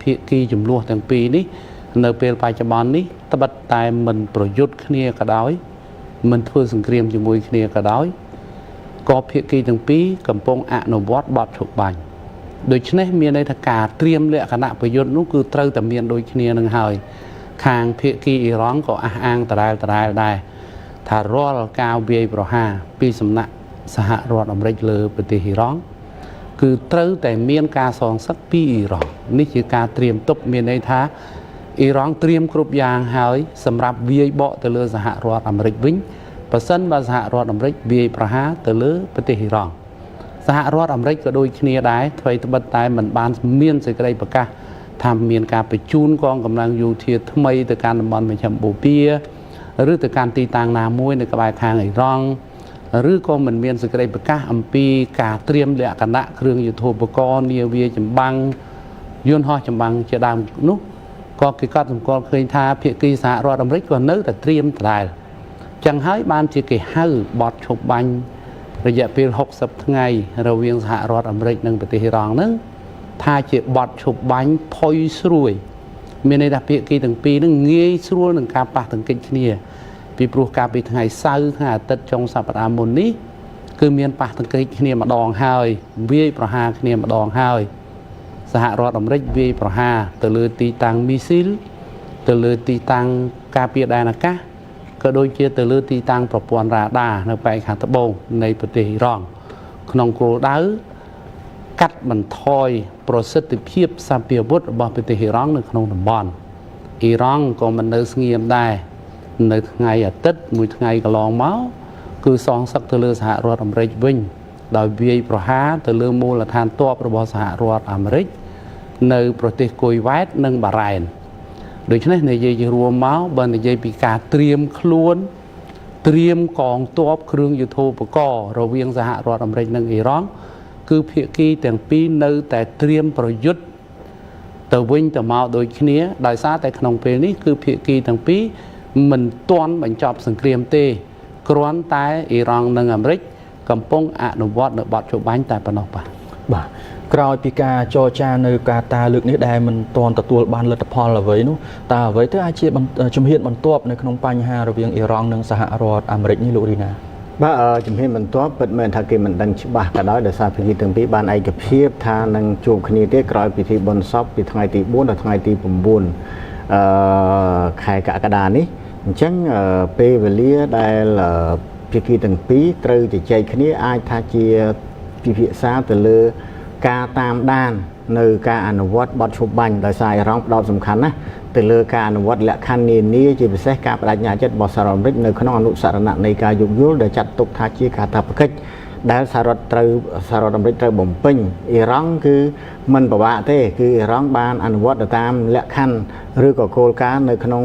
ភាគីចំនួនទាំងពីរនេះនៅពេលបច្ចុប្បន្ននេះត្បិតតែមិនប្រយុទ្ធគ្នាក៏ដោយមិនធ្វើសង្គ្រាមជាមួយគ្នាក៏ដោយក៏ភាគីទាំងពីរកំពុងអនុវត្តបទឈប់បាញ់ដូច្នេះមានន័យថាការត្រៀមលក្ខណៈប្រយុទ្ធនោះគឺត្រូវតែមានដូចគ្នានឹងហើយខាងភាគីអ៊ីរ៉ង់ក៏អះអាងដដែលដែរថារាល់ការវាយប្រហារពីសំណាក់សហរដ្ឋអាមេរិកលើប្រទេសអ៊ីរ៉ង់គឺត្រូវតែមានការសងសឹកពីអ៊ីរ៉ង់នេះជាការត្រៀមទប់មានន័យថាអ៊ីរ៉ង់ត្រៀមគ្រប់យ៉ាងហើយសម្រាប់វាយបកទៅលើសហរដ្ឋអាមេរិកវិញបើសិនបើសហរដ្ឋអាមេរិកវាយប្រហារទៅលើប្រទេសអ៊ីរ៉ង់សហរដ្ឋអាមេរិកក៏ដូចគ្នាដែរអ្វីត្បិតតែមិនបានមានសេចក្តីប្រកាសថាមានការបញ្ជូនកងកម្លាំងយោធាថ្មីទៅកាន់តំបន់មជ្ឈមបូព៌ាឬទៅកាន់ទីតាំងណាមួយនៅក្បែរខាងអ៊ីរ៉ង់ឬក៏មិនមានសេចក្តីប្រកាសអំពីការត្រៀមលក្ខណៈគ្រឿងយុទ្ធោបករណ៍នាវាចម្បាំងយន្តហោះចម្បាំងជាដើមនោះក៏គេកត់សម្គាល់ឃើញថាភាគីសហរដ្ឋអាមេរិកក៏នៅតែត្រៀមដដែលចឹងហើយបានជាគេហៅបទឈប់បាញ់រយៈពេល60ថ្ងៃរវាងសហរដ្ឋអាមេរិកនិងប្រទេសអ៊ីរ៉ង់ហ្នឹងថាជាបទឈប់បាញ់ផុយស្រួយមានន័យថាភាគីទាំងពីរហ្នឹងងាយស្រួលនឹងការប៉ះទង្គិចគ្នាពីព្រោះកាលពីថ្ងៃសៅរ៍ថ្ងៃអាទិត្យចុងសប្តាហ៍មុននេះគឺមានប៉ះទង្គិចគ្នាម្ដងហើយវាយប្រហារគ្នាម្ដងហើយសហរដ្ឋអាមេរិកវាយប្រហារទៅលើទីតាំងមីស៊ីលទៅលើទីតាំងការពារដែនអាកាសក៏ដូចជាទៅលើទីតាំងប្រព័ន្ធរ៉ាដានៅប៉ែកខាងត្បូងនៃប្រទេសអ៊ីរ៉ង់ក្នុងគោលដៅកាត់បន្ថយប្រសិទ្ធភាពសម្ភារវុធរបស់ប្រទេសអ៊ីរ៉ង់នៅក្នុងតំបន់អ៊ីរ៉ង់ក៏មិននៅស្ងៀមដែរនៅថ្ងៃអាទិត្យមួយថ្ងៃកន្លងមកគឺសងសឹកទៅលើសហរដ្ឋអាមេរិកវិញដោយវាយប្រហារទៅលើមូលដ្ឋានទ័ពរបស់សហរដ្ឋអាមេរិកនៅប្រទេសគុយវ៉ែតនិងបារ៉ែនដូច្នេះនិយាយជារួមមកបើនិយាយពីការត្រៀមខ្លួនត្រៀមកងទ័ពគ្រឿងយុទ្ធោបករណ៍រវាងសហរដ្ឋអាមេរិកនិងអ៊ីរ៉ង់គឺភាគីទាំងពីរនៅតែត្រៀមប្រយុទ្ធទៅវិញទៅមកដូចគ្នាដោយសារតែក្នុងពេលនេះគឺភាគីទាំងពីរមិនទាន់បញ្ចប់សង្គ្រាមទេគ្រាន់តែអ៊ីរ៉ង់និងអាមេរិកកំពុងអនុវត្តនៅបទឈប់បាញ់តែប៉ុណ្ណោះបាទក្រោយពីការចរចានៅកាតាលើកនេះដែលមិនទាន់ទទួលបានលទ្ធផលអ្វីនោះតើអ្វីទៅអាចជាជំហានបន្ទាប់នៅក្នុងបញ្ហារវាងអ៊ីរ៉ង់និងសហរដ្ឋអាមេរិកនេះលោករីណាបាទជំហានបន្ទាប់ពិតមែនថាគេមិនដឹងច្បាស់ក៏ដោយសារភាគីទាំងពីរបានឯកភាពថានឹងជួបគ្នាទេក្រោយពិធីបុណ្យសពពីថ្ងៃទី4ដល់ថ្ងៃទី9ខែកក្កដានេះអញ្ចឹងពេលវេលាដែលភាគីទាំងពីរត្រូវជជែកគ្នាអាចថាជាពិភាក្សាទៅលើការតាមដាននៅការអនុវត្តបទឈប់បាញ់ដោយសារអ៊ីរ៉ង់ផ្ដោតសំខាន់ណាស់ទៅលើការអនុវត្តលក្ខខណ្ឌនានាជាពិសេសការបដិញ្ញាចិត្តរបស់សហរដ្ឋអាមេរិកនៅក្នុងអនុសារណៈនៃការយោគយល់ដែលចាត់ទុកថាជាកាតព្វកិច្ចដែលសហរដ្ឋអាមេរិកត្រូវបំពេញអ៊ីរ៉ង់គឺមិនពិបាកទេគឺអ៊ីរ៉ង់បានអនុវត្តទៅតាមលក្ខខណ្ឌឬក៏គោលការណ៍នៅក្នុង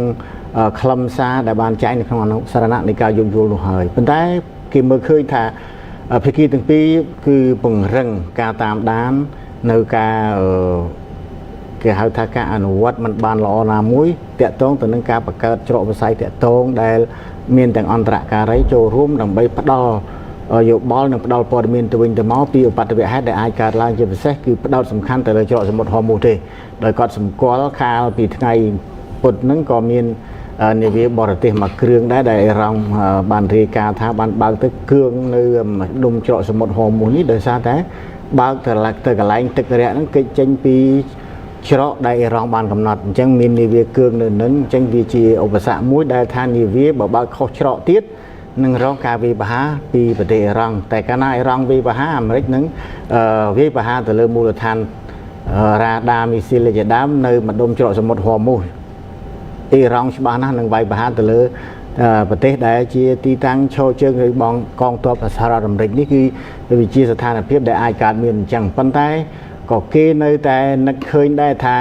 ខ្លឹមសារដែលបានចែងនៅក្នុងអនុសារណៈនៃការយោគយល់នោះហើយប៉ុន្តែគេមើលឃើញថាភាគីទាំងពីរគឺពង្រឹងការតាមដាននៅការគេហៅថាការអនុវត្តមិនបានល្អណាមួយតាក់ទងទៅនឹងការបង្កើតច្រកវិស័យតាក់ទងដែលមានទាំងអន្តរការីចូលរួមដើម្បីផ្ដល់យោបល់និងផ្ដល់ព័ត៌មានទៅវិញទៅមកពីឧបទ្ទវហេតុដែលអាចកើតឡើងជាពិសេសគឺផ្ដោតសំខាន់ទៅលើច្រកសមុទ្រហូមូសទេដោយគាត់សម្គាល់ខាលពីថ្ងៃពុធហ្នឹងក៏មាននាវាបរទេសមួយគ្រឿងដែរដែលអ៊ីរ៉ង់បានរាយការណ៍ថាបានបើកទៅគ្រឿងនៅដុំច្រកសមុទ្រហូមូសនេះដោយសារតែបើកទៅកន្លែងទឹករយៈហ្នឹងគេចេញពីច្រកដែលអ៊ីរ៉ង់បានកំណត់អញ្ចឹងមាននាវាគ្រឿងនៅនឹងអញ្ចឹងវាជាឧបសគ្គមួយដែលថានាវាបើកខុសច្រកទៀតនឹងរងការវាយប្រហារពីប្រទេសអ៊ីរ៉ង់តែកាលណាអ៊ីរ៉ង់វាយប្រហារអាមេរិកនឹងវាយប្រហារទៅលើមូលដ្ឋានរ៉ាដាមីស៊ីលជាដើមនៅម្ដុំច្រកសមុទ្រហូមូសអ៊ីរ៉ង់ច្បាស់ណាស់នឹងវាយប្រហារទៅលើប្រទេសដែលជាទីតាំងឈរជើងឬបងកងទ័ពសហរដ្ឋអាមេរិកនេះគឺវាជាស្ថានភាពដែលអាចកើតមានអញ្ចឹងប៉ុន្តែក៏គេនៅតែនឹកឃើញដែរថា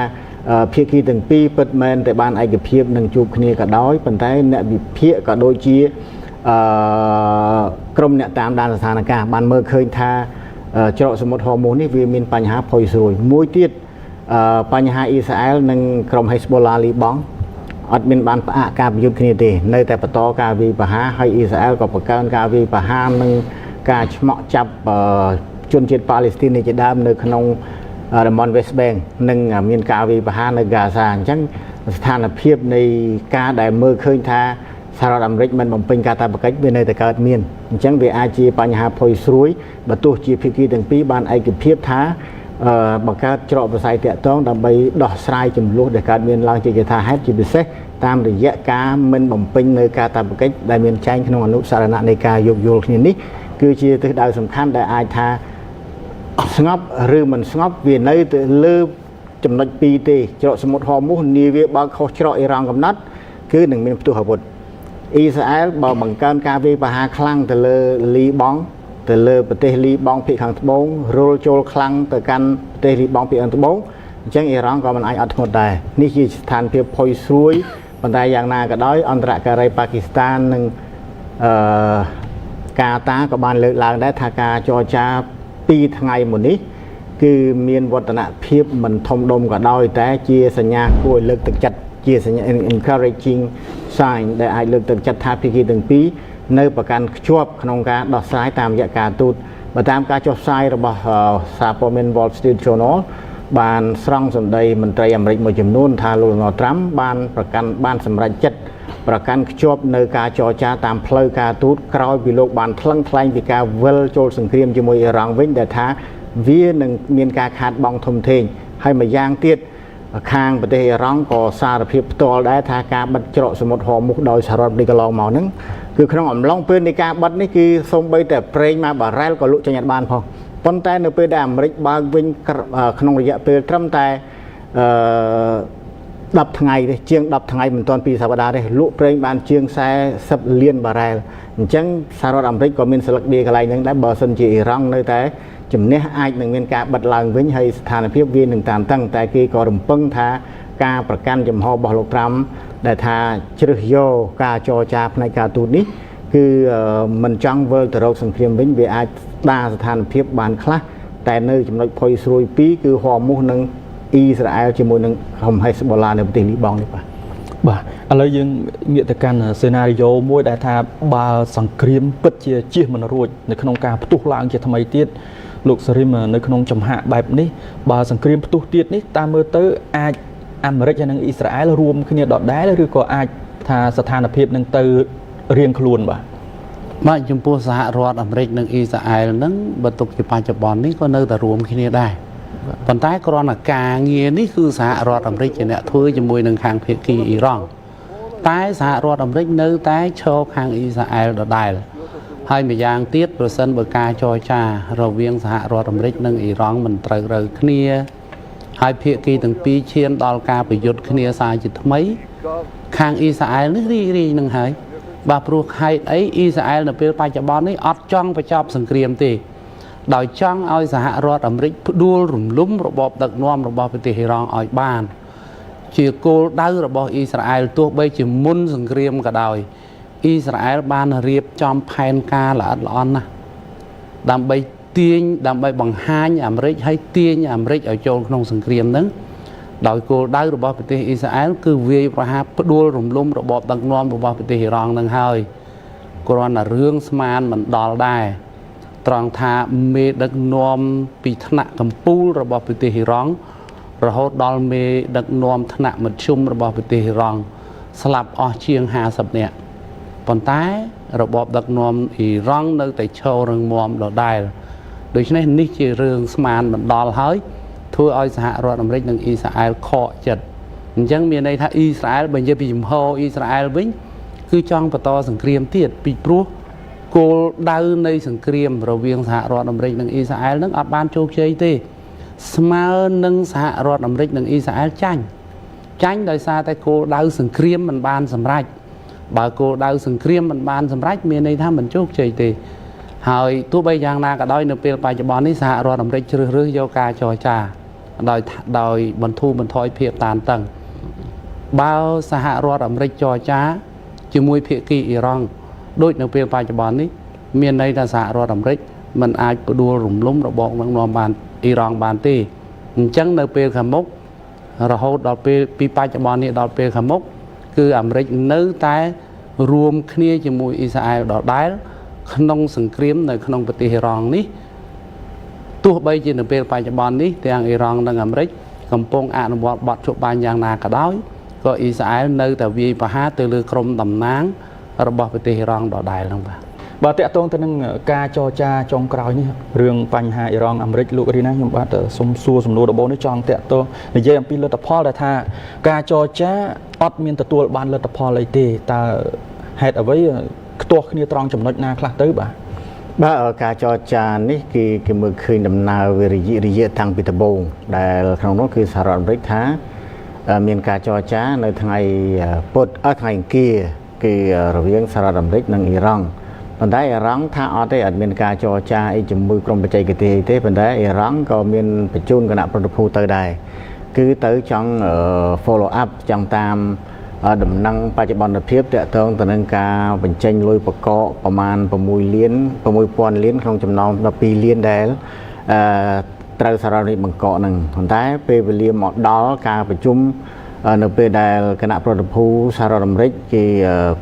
ភាគីទាំងពីរពិតមែនតែបានឯកភាពនឹងជួបគ្នាក៏ដោយប៉ុន្តែអ្នកវិភាគក៏ដូចជាក្រុមអ្នកតាមដានស្ថានភាពបានមើលឃើញថាច្រកសមុទ្រហូមូសនេះវាមានបញ្ហាផុយស្រួយមួយទៀតបញ្ហាអ៊ីស្រាអែលនិងក្រុមហេស្បូឡាលីបង់អត់មានបានផ្អាកការប្រយុទ្ធគ្នាទេនៅតែបន្តការវាយប្រហារហើយអ៊ីស្រាអែលក៏បង្កើនការវាយប្រហារនិងការឆ្មក់ចាប់ជនជាតិប៉ាឡេស្ទីនជាដើមនៅក្នុង តំបន់ West Bank និងមានការវាយប្រហារនៅ Gaza អញ្ចឹងស្ថានភាពនៃការដែលមើលឃើញថាសហរដ្ឋអាមេរិកមិនបំពេញកាតព្វកិច្ចវានៅតែកើតមានអញ្ចឹងវាអាចជាបញ្ហាផុយស្រួយបើទោះជាភាគីទាំងពីរបានឯកភាពថាបង្កើតច្រកប្រស័យតាក់ទងដើម្បីដោះស្រាយចំនួនដែលកើតមានឡើងជាយថាហេតុជាពិសេសតាមរយៈការមិនបំពេញនៅកាតព្វកិច្ចដែលមានចែងក្នុងអនុសារណៈនៃការយោគយល់គ្នានេះគឺជាទិសដៅសំខាន់ដែលអាចថាស្ងប់ឬមិនស្ងប់វានៅទៅលើចំណុចពីរទេច្រកសមុទ្រហោមូសនាវាបើខុសច្រកអ៊ីរ៉ង់កំណត់គឺនឹងមានផ្ទុះអាវុធអ៊ីស្រាអែលបើបង្កើនការវាយប្រហារខ្លាំងទៅលើលីបង់ទៅលើប្រទេសលីបង់ភាគខាងត្បូងរុលចូលខ្លាំងទៅកាន់ប្រទេសលីបង់ភាគខាងត្បូងអញ្ចឹងអ៊ីរ៉ង់ក៏មិនអាចអត់ធ្មត់ដែរនេះជាស្ថានភាពផុយស្រួយប៉ុន្តែយ៉ាងណាក៏ដោយអន្តរការីប៉ាគីស្ថាននិងកាតាក៏បានលើកឡើងដែរថាការចរចា2ថ្ងៃមុននេះគឺមានវឌ្ឍនភាពមិនធំដុំក៏ដោយតែជាសញ្ញាគួរឲ្យលើកទឹកចិត្តជាសញ្ញា encouraging sign ដែលអាចលើកទឹកចិត្តថាភាគីទាំងពីរនៅប្រកាន់ខ្ជាប់ក្នុងការដោះស្រាយតាមរយៈការទូតបើតាមការចុះផ្សាយរបស់សារព័ត៌មាន Wall Street Journal បានស្រង់សម្ដីមន្ត្រីអាមេរិកមួយចំនួនថាលោក Donald Trump បានសម្រេចចិត្តប្រកាន់ខ្ជាប់នៅការចរចាតាមផ្លូវការទូតក្រោយពីលោកបានថ្លឹងថ្លែងពីការវិលចូលសង្គ្រាមជាមួយអ៊ីរ៉ង់វិញដែលថាវានឹងមានការខាតបង់ធំធេងហើយមួយយ៉ាងទៀតខាងប្រទេសអ៊ីរ៉ង់ក៏សារភាពផ្ទាល់ដែរថាការបិទច្រកសមុទ្រហោមូសដោយសហរដ្ឋអាមេរិកកន្លងមកហ្នឹងគឺក្នុងអំឡុងពេលនៃការបិទនេះគឺសូម្បីតែប្រេងមួយបារ៉ែលក៏លក់ចេញអត់បានផងប៉ុន្តែនៅពេលដែលអាមេរិកបើកវិញក្នុងរយៈពេលត្រឹមតែ10ថ្ងៃទេជាង10ថ្ងៃមិនទាន់2សប្តាហ៍ទេលក់ប្រេងបានជាង40លានបារ៉ែលអញ្ចឹងសហរដ្ឋអាមេរិកក៏មានស្លឹកដៀកន្លែងហ្នឹងដែរបើសិនជាអ៊ីរ៉ង់នៅតែជំនះអាចនឹងមានការបិទឡើងវិញហើយស្ថានភាពវានឹងតានតឹងតែគេក៏រំពឹងថាការប្រកាន់ចំហរបស់លោកត្រាំដែលថាជ្រើសយកការចរចាផ្នែកការទូតនេះគឺមិនចង់វិលទៅរកសង្គ្រាមវិញវាអាចស្ដារស្ថានភាពបានខ្លះតែនៅចំណុចផុយស្រួយពីរគឺហោមូសនិងអ៊ីស្រាអែលជាមួយនឹងក្រុមហេសបូឡានៅប្រទេសលីបង់នេះបាទឥឡូវយើងងាកទៅកាន់សេណារីយ៉ូមួយដែលថាបើសង្គ្រាមពិតជាជៀសមិនរួចនៅក្នុងការផ្ទុះឡើងជាថ្មីទៀតលោកសារីមនៅក្នុងចំហាក់បែបនេះបើសង្គ្រាមផ្ទុះទៀតនេះតាមមើលទៅអាចអាមេរិកហើយនិងអ៊ីស្រាអែលរួមគ្នាដដែលឬក៏អាចថាស្ថានភាពនឹងទៅរៀងខ្លួនបាទចំពោះសហរដ្ឋអាមេរិកនិងអ៊ីស្រាអែលហ្នឹងបើទុកជាបច្ចុប្បន្ននេះក៏នៅតែរួមគ្នាដែរប៉ុន្តែគ្រាន់តែការងារនេះគឺសហរដ្ឋអាមេរិកជាអ្នកធ្វើជាមួយនឹងខាងភាគីអ៊ីរ៉ង់តែសហរដ្ឋអាមេរិកនៅតែឈរខាងអ៊ីស្រាអែលដដែលហើយម្យ៉ាងទៀតប្រសិនបើការចរចារវាងសហរដ្ឋអាមេរិកនិងអ៊ីរ៉ង់មិនត្រូវរើគ្នាហើយភាគីទាំងពីរឈានដល់ការប្រយុទ្ធគ្នាសារជាថ្មីខាងអ៊ីស្រាអែលនេះរីនឹងហើយបាទព្រោះហេតុអីអ៊ីស្រាអែលនៅពេលបច្ចុប្បន្ននេះអត់ចង់បញ្ចប់សង្គ្រាមទេដោយចង់ឲ្យសហរដ្ឋអាមេរិកផ្ដួលរំលំរបបដឹកនាំរបស់ប្រទេសអ៊ីរ៉ង់ឲ្យបានជាគោលដៅរបស់អ៊ីស្រាអែលទោះបីជាមុនសង្គ្រាមក៏ដោយអ៊ីស្រាអែលបានរៀបចំផែនការល្អិតល្អន់ណាស់ដើម្បីបង្ហាញអាមេរិកឲ្យទាញអាមេរិកឲ្យចូលក្នុងសង្គ្រាមហ្នឹងដោយគោលដៅរបស់ប្រទេសអ៊ីស្រាអែលគឺវាយប្រហារផ្ដួលរំលំរបបដឹកនាំរបស់ប្រទេសអ៊ីរ៉ង់ហ្នឹងហើយគ្រាន់តែរឿងស្មានមិនដល់ដែរត្រង់ថាមេដឹកនាំពីថ្នាក់កម្ពុជារបស់ប្រទេសអ៊ីរ៉ង់រហូតដល់មេដឹកនាំថ្នាក់មធ្យមរបស់ប្រទេសអ៊ីរ៉ង់ស្លាប់អស់ជាង50នាក់ប៉ុន្តែរបបដឹកនាំអ៊ីរ៉ង់នៅតែឈររឹងមាំដដែលដូច្នេះនេះជារឿងស្មានមិនដល់ហើយធ្វើឲ្យសហរដ្ឋអាមេរិកនិងអ៊ីស្រាអែលខកចិត្តអញ្ចឹងមានន័យថាអ៊ីស្រាអែលបើនិយាយពីចំហអ៊ីស្រាអែលវិញគឺចង់បន្តសង្គ្រាមទៀតពីព្រោះគោលដៅនៃសង្គ្រាមរវាងសហរដ្ឋអាមេរិកនិងអ៊ីស្រាអែលនឹងអត់បានជោគជ័យទេស្មើនឹងសហរដ្ឋអាមេរិកនិងអ៊ីស្រាអែលចាញ់ដោយសារតែគោលដៅសង្គ្រាមមិនបានសម្រេចបើគោលដៅសង្គ្រាមមិនបានសម្រេចមានន័យថាមិនជោគជ័យទេហើយទោះបីយ៉ាងណាក៏ដោយនៅពេលបច្ចុប្បន្ននេះសហរដ្ឋអាមេរិកជ្រើសរើសយកការចរចាដោយបន្ធូរបន្ថយភាពតានតឹងបើសហរដ្ឋអាមេរិកចរចាជាមួយភាគីអ៊ីរ៉ង់ដូចនៅពេលបច្ចុប្បន្ននេះមានន័យថាសហរដ្ឋអាមេរិកមិនអាចផ្ដួលរំលំរបបដឹកនាំបានអ៊ីរ៉ង់បានទេអញ្ចឹងនៅពេលខាងមុខរហូតដល់ពេលពីបច្ចុប្បន្ននេះដល់ពេលខាងមុខគឺអាមេរិកនៅតែរួមគ្នាជាមួយអ៊ីស្រាអែលដដែលក្នុងសង្គ្រាមនៅក្នុងប្រទេសអ៊ីរ៉ង់នេះ ទោះបីជានៅពេលបច្ចុប្បន្ននេះទាំងអ៊ីរ៉ង់និងអាមេរិកកំពុងអនុវត្តបទជប់បាញ់យ៉ាងណាក៏ដោយក៏អ៊ីស្រាអែលនៅតែវាយប្រហារទៅលើក្រុមតំណាងរបស់ប្រទេសអ៊ីរ៉ង់ដដែលហ្នឹងបាទ បាទតកតងទៅនឹងការចរចាចុងក្រោយនេះរឿងបញ្ហាអ៊ីរ៉ង់អាមេរិកលោករីណាខ្ញុំបាទសូមសួរសំណួរដំបូងនេះចង់តកតនិយាយអំពីលទ្ធផលដែលថាការចរចាអត់មានទទួលបានលទ្ធផលអីទេតើហេតុអ្វីខ្ទាស់គ្នាត្រង់ចំណុចណាខ្លះទៅបាទ ការចរចានេះគេមើលឃើញដំណើរវារយៈតាំងពីដំបូងដែលក្នុងនោះគឺសហរដ្ឋអាមេរិកថាមានការចរចានៅថ្ងៃពុធថ្ងៃអង្គារគឺរវាងសហរដ្ឋអាមេរិកនិងអ៊ីរ៉ង់ប៉ុន្តែអ៊ីរ៉ង់ថាអត់ទេអត់មានការចរចាអីជាមួយក្រុមបច្ចេកទេសទេប៉ុន្តែអ៊ីរ៉ង់ក៏មានបញ្ជូនគណៈប្រតិភូទៅដែរគឺទៅចង់ follow up ចង់តាមដំណឹងបច្ចុប្បន្នភាពតកតងទៅនឹងការបញ្ចេញលុយបកកប្រមាណ6លាន6000លានក្នុងចំណោម12លានដែលត្រូវសហរដ្ឋអាមេរិកបង្កកនឹងប៉ុន្តែពេលវេលាមកដល់ការប្រជុំនៅពេលដែលគណៈប្រតិភូសហរដ្ឋអាមេរិកគេ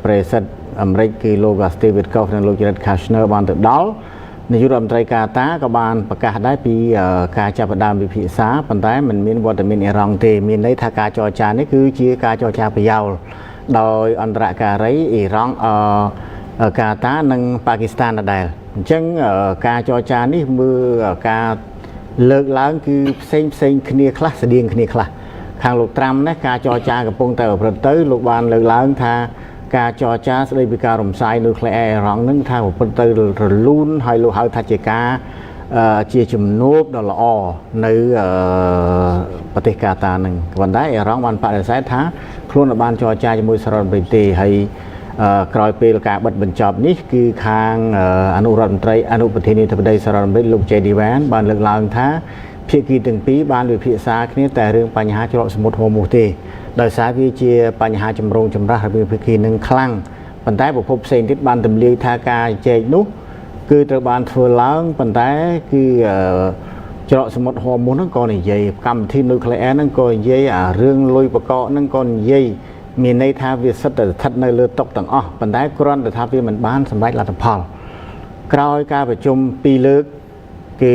ប្រេសិតអាមេរិកគឺលោក Steve Witkoff និងលោក Jared Kushner បានទៅដល់នាយករដ្ឋមន្ត្រីកាតាក៏បានប្រកាសដែរពីការចាប់ផ្ដើមវិភាសាប៉ុន្តែมันមានវត្តមានអ៊ីរ៉ង់ទេមានន័យថាការចរចានេះគឺជាការចរចាប្រយោលដោយអន្តរការីអ៊ីរ៉ង់កាតានិងប៉ាគីស្ថានដដែលអញ្ចឹងការចរចានេះមើលការលើកឡើងគឺផ្សេងគ្នាខ្លះស្តៀងគ្នាខ្លះខាងលោកត្រាំនេះការចរចាកំពុងតែប្រព្រឹត្តទៅលោកបានលើកឡើងថាការចរចាស្ដីពីការរំសាយនូក្លេអ៊ែរអ៊ីរ៉ង់នឹងថាប្រព្រឹត្តទៅរលូនហើយលោកហៅថាជាការជាជំនួបដ៏ល្អនៅប្រទេសកាតានឹងប៉ុន្តែអ៊ីរ៉ង់បានបដិសេធថាខ្លួនបានចរចាជាមួយសហរដ្ឋអាមេរិកទេហើយក្រោយពេលការបិទបញ្ចប់នេះគឺខាងអនុរដ្ឋមន្ត្រីអនុប្រធានាធិបតីសហរដ្ឋអាមេរិកលោក JD Vance បានលើកឡើងថាភាគីទាំងពីរបានវិភាសាគ្នាតែរឿងបញ្ហាច្រកសមុទ្រហូមូសទេដោយសារវាជាបញ្ហាចម្រូងចម្រាសរវាងភាគីនឹងខ្លាំងប៉ុន្តែប្រភពផ្សេងទៀតបានទម្លាយថាការជែកនោះគឺត្រូវបានធ្វើឡើងប៉ុន្តែគឺច្រកសមុទ្រហូមូសហ្នឹងក៏និយាយកម្មវិធីនុយក្លេអ៊ែរហ្នឹងក៏និយាយអារឿងលុយបកកហ្នឹងក៏និយាយមានន័យថាវាសិតតែស្ថិតនៅលើតុទាំងអស់ប៉ុន្តែគ្រាន់តែថាវាមិនបានសម្រេចលទ្ធផលក្រោយការប្រជុំ2លើកគឺ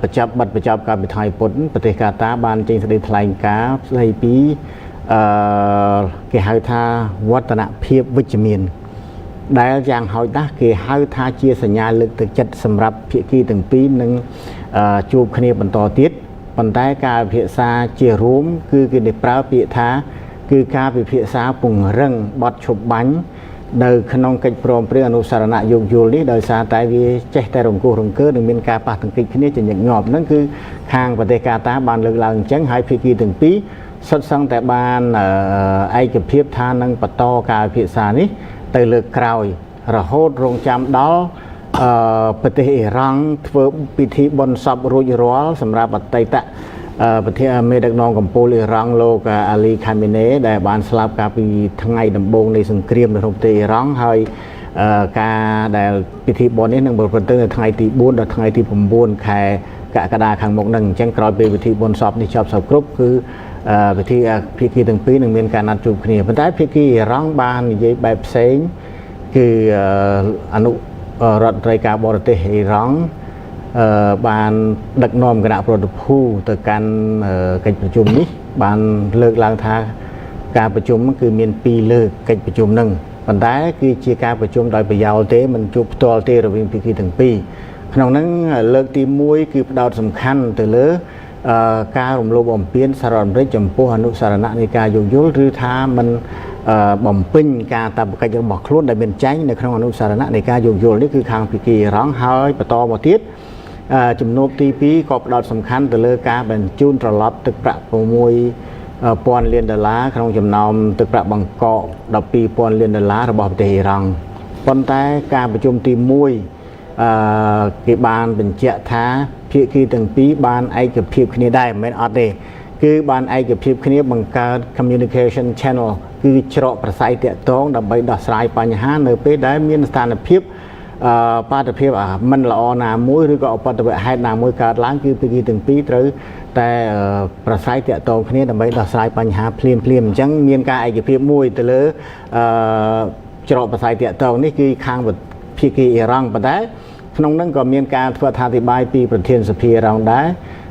បញ្ចប់ការពិធីពុទ្ធប្រទេសកាតាបានចេញសេចក្តីថ្លែងការណ៍ស្ដីពីគេហៅថាវឌ្ឍនភាពវិជ្ជមានដែលយ៉ាងហោចណាស់គេហៅថាជាសញ្ញាលើកទឹកចិត្តសម្រាប់ភាគីទាំងពីរនឹងជួបគ្នាបន្តទៀតប៉ុន្តែការពិភាក្សាជារួមគឺគេได้ប្រើពាក្យថាគឺការពិភាក្សាពង្រឹងបទឈប់បាញ់នៅក្នុងកិច្ចព្រមព្រៀងអនុសារណៈយោគយល់នេះដោយសារតែវាចេះតែរង្គោះរង្គើនិងមានការប៉ះទង្គិចគ្នាជាញឹកញាប់ហ្នឹងគឺខាងប្រទេសកាតាបានលើកឡើងអញ្ចឹងហើយភាគីទាំងពីរសុទ្ធសឹងតែបានឯកភាពថានឹងបន្តការពិភាក្សានេះទៅលើកក្រោយរហូតរងចាំដល់ប្រទេសអ៊ីរ៉ង់ធ្វើពិធីបុណ្យសពរួចរាល់សម្រាប់អតីតប្រធានមេដឹកនាំកម្ពុជាអ៊ីរ៉ង់លោកអាលីខាមីណេដែលបានស្លាប់កាលពីថ្ងៃដំបូងនៃសង្គ្រាមនៅក្នុងប្រទេសអ៊ីរ៉ង់ហើយការដែលពិធីបុណ្យនេះនឹងប្រព្រឹត្តទៅនៅថ្ងៃទី4ដល់ថ្ងៃទី9ខែកក្កដាខាងមុខនឹងអញ្ចឹងក្រោយពេលពិធីបុណ្យសពនេះចប់សពគ្រប់គឺពិធីភាគីទាំងពីរនឹងមានការណាត់ជួបគ្នាប៉ុន្តែភាគីអ៊ីរ៉ង់បាននិយាយបែបផ្សេងគឺអនុរដ្ឋមន្ត្រីការបរទេសអ៊ីរ៉ង់បានដឹកនាំគណៈប្រតិភូទៅកាន់កិច្ចប្រជុំនេះបានលើកឡើងថាការប្រជុំគឺមាន2លើកកិច្ចប្រជុំនឹងប៉ុន្តែគឺជាការប្រជុំដោយប្រយោលទេមិនជួបផ្ទាល់ទេរវាងភាគីទាំងពីរក្នុងហ្នឹងលើកទី1គឺផ្ដោតសំខាន់ទៅលើការរំលោភបំពានសហរដ្ឋអាមេរិកចំពោះអនុសារណៈនៃការយោគយល់ឬថាมันបំពេញការតបកិច្ចរបស់ខ្លួនដែលមានចែងនៅក្នុងអនុសារណៈនៃការយោគយល់នេះគឺខាងភាគីអ៊ីរ៉ង់ហើយបន្តមកទៀតជំនួបទី2ក៏ផ្ដោតសំខាន់ទៅលើការបញ្ជូនត្រឡប់ទឹកប្រាក់$6,000 លានក្នុងចំណោមទឹកប្រាក់បង្កក$12,000 លានរបស់ប្រទេសអ៊ីរ៉ង់ប៉ុន្តែការប្រជុំទី1គេបានបញ្ជាក់ថាភាគីទាំងពីរបានឯកភាពគ្នាដែរមិនមែនអត់ទេគឺបានឯកភាពគ្នាបង្កើត communication channel គឺច្រកប្រស័យតាក់ទងដើម្បីដោះស្រាយបញ្ហានៅពេលដែលមានស្ថានភាពបាតុភិបមិនល្អណាមួយឬក៏ឧបទ្ទវហេតុណាមួយកើតឡើងគឺភាគីទាំងពីរត្រូវតែប្រស័យតាក់ទងគ្នាដើម្បីដោះស្រាយបញ្ហាភ្លាមអញ្ចឹងមានការឯកភាពមួយទៅលើច្រកប្រស័យតាក់ទងនេះគឺខាងភាគីអ៊ីរ៉ង់ប៉ុន្តែ ក្នុងហ្នឹងក៏មានការធ្វើអត្ថាធិប្បាយពីប្រធានសភារងដែរ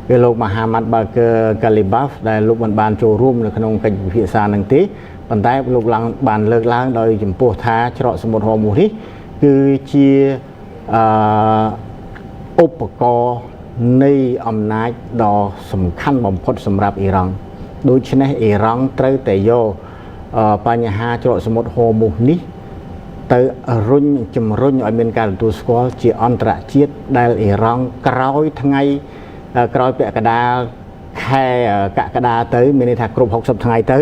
គឺលោកមហាម៉ាត់បាកើកាលីបាហ្វដែលលោកបានចូលរួមនៅក្នុងកិច្ចពិភាក្សាហ្នឹងទេប៉ុន្តែលោកឡើងបានលើកឡើងដោយចំពោះថាច្រកសមុទ្រហូមូសនេះគឺជាឧបករណ៍នៃអំណាចដ៏សំខាន់បំផុតសម្រាប់អ៊ីរ៉ង់ដូច្នេះអ៊ីរ៉ង់ត្រូវតែយកបញ្ហាច្រកសមុទ្រហូមូសនេះទៅជំរុញឲ្យមានការទទួលស្គាល់ជាអន្តរជាតិដែលអ៊ីរ៉ង់ក្រោយពាក់កណ្ដាលខែកក្កដាទៅមានន័យថាគ្រប់60ថ្ងៃទៅ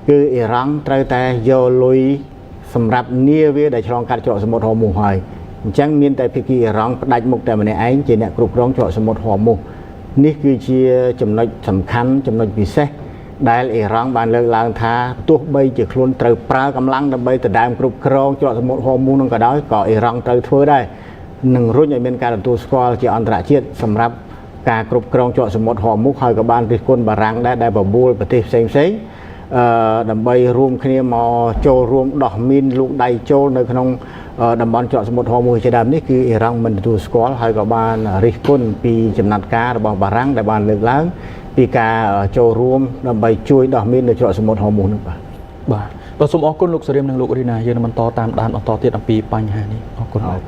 គឺអ៊ីរ៉ង់ត្រូវតែយកលុយសម្រាប់នាវាដែលឆ្លងកាត់ច្រកសមុទ្រហូមូសហើយអញ្ចឹងមានតែភាគីអ៊ីរ៉ង់ផ្ដាច់មុខតែម្នាក់ឯងជាអ្នកគ្រប់គ្រងច្រកសមុទ្រហូមូសនេះគឺជាចំណុចសំខាន់ចំណុចពិសេសដែលអ៊ីរ៉ង់បានលើកឡើងថាទោះបីជាខ្លួនត្រូវប្រើកម្លាំងដើម្បីដណ្ដើមគ្រប់គ្រងច្រកសមុទ្រហូមូសនឹងក៏ដោយក៏អ៊ីរ៉ង់ត្រូវធ្វើដែរនឹងរុញឲ្យមានការទទួលស្គាល់ជាអន្តរជាតិសម្រាប់ការគ្រប់គ្រងច្រកសមុទ្រហូមូសហើយក៏បានរិះគន់បារាំងដែរដែលបបួលប្រទេសផ្សេងដើម្បីរួមគ្នាមកចូលរួមដោះមីនលូកដៃចូលនៅក្នុងតំបន់ច្រកសមុទ្រហូមូសជាដើមនេះគឺអ៊ីរ៉ង់មិនទទួលស្គាល់ហើយក៏បានរិះគន់ពីចំណាត់ការរបស់បារាំងដែលបានលើកឡើងពីការចូលរួមដើម្បីជួយដោះមីននៅច្រកសមុទ្រហូមូសនោះបាទសូមអរគុណលោកសេរីមនិងលោករីណាយើងនឹងបន្តតាមដានបន្តទៀតអំពីបញ្ហានេះអរគុណបាទ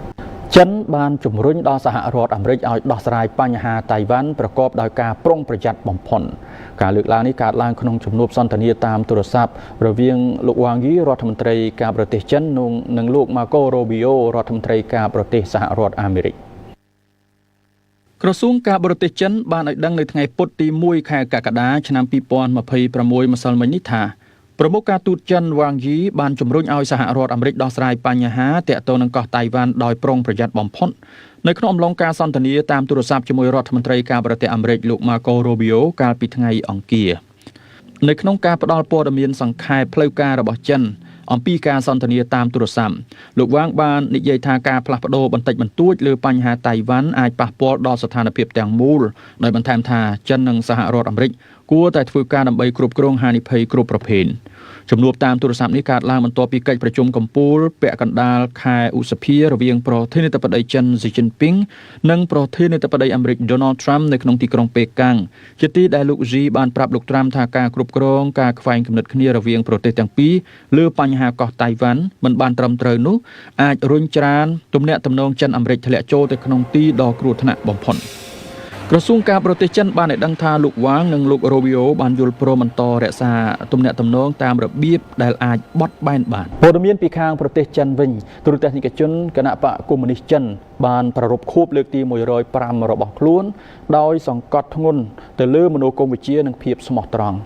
ចិនបានជំរុញដល់សហរដ្ឋអាមេរិកឲ្យដោះស្រាយបញ្ហាតៃវ៉ាន់ប្រកបដោយការប្រុងប្រយ័ត្នបំផុតការលើកឡើងនេះកើតឡើងក្នុងជំនួបសន្ទនាតាមទូរស័ព្ទរវាងលោកវ៉ាងយីរដ្ឋមន្ត្រីការប្រទេសចិននិងលោកម៉ាកូរ៉ូប៊ីអូរដ្ឋមន្ត្រីការប្រទេសសហរដ្ឋអាមេរិកក្រសួងការបរទេសចិនបានឲ្យដឹងនៅថ្ងៃពុធទី1ខែកក្កដាឆ្នាំ2026ម្សិលមិញនេះថាប្រមុខការទូតចិនវ៉ាងយីបានជំរុញឲ្យសហរដ្ឋអាមេរិកដោះស្រាយបញ្ហាទាក់ទងនឹងកោះតៃវ៉ាន់ដោយប្រុងប្រយ័ត្នបំផុតនៅក្នុងអំឡុងការសន្ទនាតាមទូរស័ព្ទជាមួយរដ្ឋមន្ត្រីការបរទេសអាមេរិកលោកម៉ាកូរ៉ូប៊ីអូកាលពីថ្ងៃអង្គារនៅក្នុងការផ្ដល់ព័ត៌មានសង្ខេបផ្លូវការរបស់ចិនអំពីការសន្ទនាតាមទូរស័ព្ទលោកវ៉ាងបាននិយាយថាការផ្លាស់ប្ដូរបន្តិចបន្តួចលើបញ្ហាតៃវ៉ាន់អាចប៉ះពាល់ដល់ស្ថានភាពទាំងមូលដោយបន្ថែមថាចិននិងសហរដ្ឋអាមេរិកគួរតែធ្វើការដើម្បីគ្រប់គ្រងហានិភ័យគ្រប់ប្រភេទជំនួបតាមទូរស័ព្ទនេះកើតឡើងបន្ទាប់ពីកិច្ចប្រជុំកំពូលពាក់កណ្ដាលខែឧសភារវាងប្រធានាធិបតីចិនស៊ីជីនពីងនិងប្រធានាធិបតីអាមេរិកដូណាល់ត្រាំនៅក្នុងទីក្រុងប៉េកាំងជាទីដែលលោកស៊ីបានប្រាប់លោកត្រាំថាការគ្រប់គ្រងការខ្វែងគំនិតគ្នារវាងប្រទេសទាំងពីរលើបញ្ហាកោះតៃវ៉ាន់មិនបានត្រឹមត្រូវនោះអាចរុញច្រានទំនាក់ទំនងចិនអាមេរិកធ្លាក់ចូលទៅក្នុងទីដ៏គ្រោះថ្នាក់បំផុតក្រសួងការបរទេសចិនបានឲ្យដឹងថាលោកវ៉ាងនិងលោករ៉ូប៊ីអូបានយល់ព្រមបន្តរក្សាទំនាក់ទំនងតាមរបៀបដែលអាចបត់បែនបានព័ត៌មានពីខាងប្រទេសចិនវិញទូរទស្សនិកជនគណៈបកកុម្មុយនីសចិនបានប្រារព្ធខួបលើកទី105របស់ខ្លួនដោយសង្កត់ធ្ងន់ទៅលើមនោគមវិជ្ជានិងភាពស្មោះត្រង់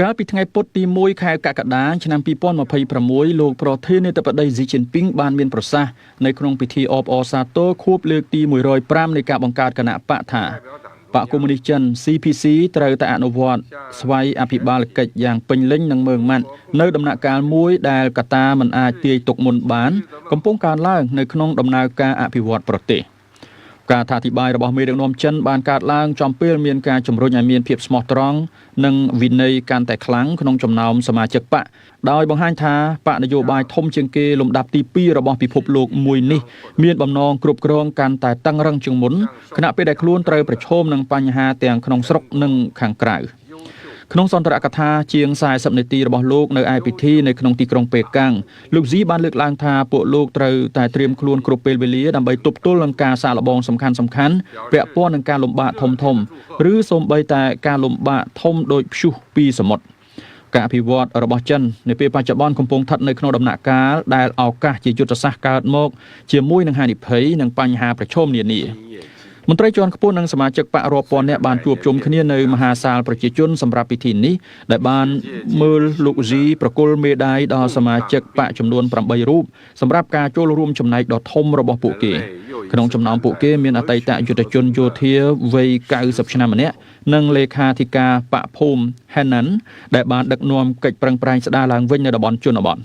កាលពីថ្ងៃពុធទី1ខែកក្កដាឆ្នាំ2026លោកប្រធានាធិបតីស៊ីជីនពីងបានមានប្រសាសន៍នៅក្នុងពិធីអបអរសាទរខួបលើកទី105នៃការបង្កើតគណៈបកថាបកកុម្មុយនីសចិន CPC ត្រូវតែអនុវត្តស្វ័យអភិបាលកិច្ចយ៉ាងពេញលេញនិងម៉ឺងម៉ាត់នៅដំណាក់កាលមួយដែលកត្តាមិនអាចទាយទុកមុនបានកំពុងកើនឡើងនៅក្នុងដំណើរការអភិវឌ្ឍប្រទេសការអធិប្បាយរបស់មេដឹកនាំចិនបានកើតឡើងចំពេលមានការជំរុញឲ្យមានភាពស្មោះត្រង់និងវិន័យកាន់តែខ្លាំងក្នុងចំណោមសមាជិកបកដោយបង្ហាញថាបកនយោបាយធំជាងគេលំដាប់ទី2របស់ពិភពលោកមួយនេះមានបំណងគ្រប់គ្រងកាន់តែតឹងរឹងជាងមុនខណៈពេលដែលខ្លួនត្រូវប្រឈមនឹងបញ្ហាទាំងក្នុងស្រុកនិងខាងក្រៅក្នុងសន្ទរកថាជាង40នាទីរបស់លោកនៅឯពិធីនៅក្នុងទីក្រុងប៉េកាំងលោកស៊ីបានលើកឡើងថាពួកលោកត្រូវតែត្រៀមខ្លួនគ្រប់ពេលវេលាដើម្បីទប់ទល់នឹងការសាកល្បងសំខាន់ពាក់ព័ន្ធនឹងការលំបាកធំឬសូម្បីតែការលំបាកធំដូចព្យុះពីសមុទ្រការអភិវឌ្ឍរបស់ចិននៅពេលបច្ចុប្បន្នកំពុងស្ថិតនៅក្នុងដំណាក់កាលដែលឱកាសជាយុទ្ធសាស្ត្រកើតមកជាមួយនឹងហានិភ័យនិងបញ្ហាប្រឈមនានាមន្ត្រីជាន់ខ្ពស់និងសមាជិកបករាប់ពាន់នាក់បានជួបជុំគ្នានៅមហាសាលប្រជាជនសម្រាប់ពិធីនេះដែលបានមើលលោកស៊ីប្រគល់មេដាយដល់សមាជិកបកចំនួន8រូបសម្រាប់ការចូលរួមចំណែកដ៏ធំរបស់ពួកគេក្នុងចំណោមពួកគេមានអតីតយុទ្ធជនយោធាវ័យ90ឆ្នាំម្នាក់និងលេខាធិការបកភូមិ Henan ដែលបានដឹកនាំកិច្ចប្រឹងប្រែងស្ដារឡើងវិញនៅតំបន់ជនបទ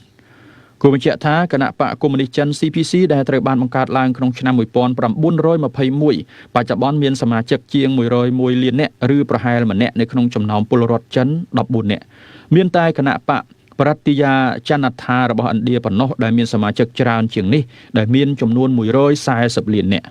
គូបញ្ជាក់ថាគណៈបកកុម្មុយនីសចិន CPC ដែលត្រូវបានបង្កើតឡើងក្នុងឆ្នាំ1921បច្ចុប្បន្នមានសមាជិកជាង101លាននាក់ឬប្រហែល1នាក់នៅក្នុងចំណោមពលរដ្ឋចិន14នាក់មានតែគណៈបក ប្រតិយាចនដ្ឋារបស់ឥណ្ឌាប៉ុណ្ណោះដែលមានសមាជិកច្រើនជាងនេះដែលមានចំនួន140លាននាក់